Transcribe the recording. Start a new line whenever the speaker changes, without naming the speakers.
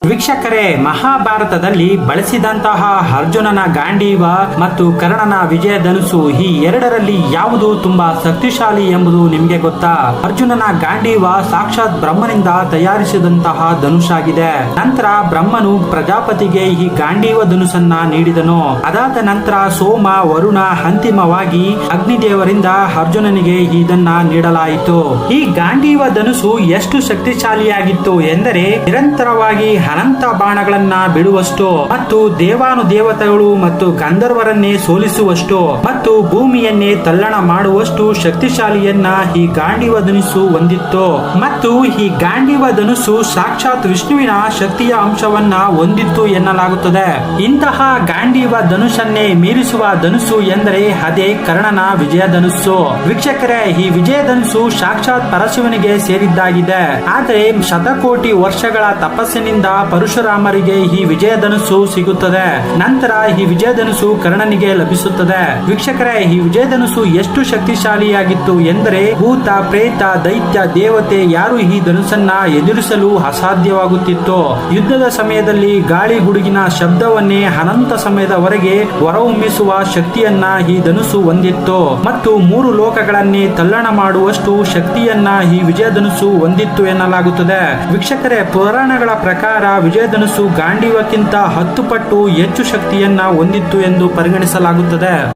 ವೀಕ್ಷಕರೇ, ಮಹಾಭಾರತದಲ್ಲಿ ಬಳಸಿದಂತಹ ಅರ್ಜುನನ ಗಾಂಡೀವ ಮತ್ತು ಕರ್ಣನ ವಿಜಯಧನುಸ್ಸು ಈ ಎರಡರಲ್ಲಿ ಯಾವುದು ತುಂಬಾ ಶಕ್ತಿಶಾಲಿ ಎಂಬುದು ನಿಮಗೆ ಗೊತ್ತಾ? ಅರ್ಜುನನ ಗಾಂಡೀವ ಸಾಕ್ಷಾತ್ ಬ್ರಹ್ಮನಿಂದ ತಯಾರಿಸಿದಂತಹ ಧನುಷಾಗಿದೆ. ನಂತರ ಬ್ರಹ್ಮನು ಪ್ರಜಾಪತಿಗೆ ಈ ಗಾಂಡೀವ ಧನುಸನ್ನ ನೀಡಿದನು. ಅದಾದ ನಂತರ ಸೋಮ, ವರುಣ, ಅಂತಿಮವಾಗಿ ಅಗ್ನಿದೇವರಿಂದ ಅರ್ಜುನನಿಗೆ ಇದನ್ನ ನೀಡಲಾಯಿತು. ಈ ಗಾಂಡೀವ ಧನುಸು ಎಷ್ಟು ಶಕ್ತಿಶಾಲಿಯಾಗಿತ್ತು ಎಂದರೆ ನಿರಂತರವಾಗಿ ಅನಂತ ಬಾಣಗಳನ್ನ ಬಿಡುವಷ್ಟು ಮತ್ತು ದೇವಾನುದೇವತೆಗಳು ಮತ್ತು ಗಂಧರ್ವರನ್ನೇ ಸೋಲಿಸುವಷ್ಟು ಮತ್ತು ಭೂಮಿಯನ್ನೇ ತಲ್ಲಣ ಮಾಡುವಷ್ಟು ಶಕ್ತಿಶಾಲಿಯನ್ನ ಈ ಗಾಂಡೀವ ಧನುಸ್ಸು ಹೊಂದಿತ್ತು. ಮತ್ತು ಈ ಗಾಂಡೀವ ಧನುಸ್ಸು ಸಾಕ್ಷಾತ್ ವಿಷ್ಣುವಿನ ಶಕ್ತಿಯ ಅಂಶವನ್ನ ಹೊಂದಿತ್ತು ಎನ್ನಲಾಗುತ್ತದೆ. ಇಂತಹ ಗಾಂಡೀವ ಧನುಷನ್ನೇ ಮೀರಿಸುವ ಧನುಸ್ಸು ಎಂದರೆ ಅದೇ ಕರ್ಣನ ವಿಜಯ ಧನುಸ್ಸು. ವೀಕ್ಷಕರೇ, ಈ ವಿಜಯ ಧನುಸ್ಸು ಸಾಕ್ಷಾತ್ ಪರಶಿವನಿಗೆ ಸೇರಿದ್ದಾಗಿದೆ. ಆದರೆ ಶತಕೋಟಿ ವರ್ಷಗಳ ತಪಸ್ಸಿನಿಂದ ಪರಶುರಾಮರಿಗೆ ಈ ವಿಜಯ ಧನುಸ್ಸು ಸಿಗುತ್ತದೆ. ನಂತರ ಈ ವಿಜಯ ಧನುಸ್ಸು ಕರ್ಣನಿಗೆ ಲಭಿಸುತ್ತದೆ. ವೀಕ್ಷಕರೇ, ಈ ವಿಜಯ ಧನುಸ್ಸು ಎಷ್ಟು ಶಕ್ತಿಶಾಲಿಯಾಗಿತ್ತು ಎಂದರೆ ಭೂತ, ಪ್ರೇತ, ದೈತ್ಯ, ದೇವತೆ ಯಾರು ಈ ಧನುಸನ್ನ ಎದುರಿಸಲು ಅಸಾಧ್ಯವಾಗುತ್ತಿತ್ತು. ಯುದ್ಧದ ಸಮಯದಲ್ಲಿ ಗಾಳಿ ಗುಡುಗಿನ ಶಬ್ದವನ್ನೇ ಅನಂತ ಸಮಯದವರೆಗೆ ಹೊರಹೊಮ್ಮಿಸುವ ಶಕ್ತಿಯನ್ನ ಈ ಧನುಸ್ಸು ಹೊಂದಿತ್ತು ಮತ್ತು 3 ಲೋಕಗಳನ್ನೇ ತಲ್ಲಣ ಮಾಡುವಷ್ಟು ಶಕ್ತಿಯನ್ನ ಈ ವಿಜಯ ಧನುಸ್ಸು ಹೊಂದಿತ್ತು ಎನ್ನಲಾಗುತ್ತದೆ. ವೀಕ್ಷಕರೇ, ಪುರಾಣಗಳ ಪ್ರಕಾರ ವಿಜಯ ಧನುಸ್ಸು ಗಾಂಡೀವಕ್ಕಿಂತ 10 ಪಟ್ಟು ಹೆಚ್ಚು ಶಕ್ತಿಯನ್ನ ಹೊಂದಿತ್ತು ಎಂದು ಪರಿಗಣಿಸಲಾಗುತ್ತದೆ.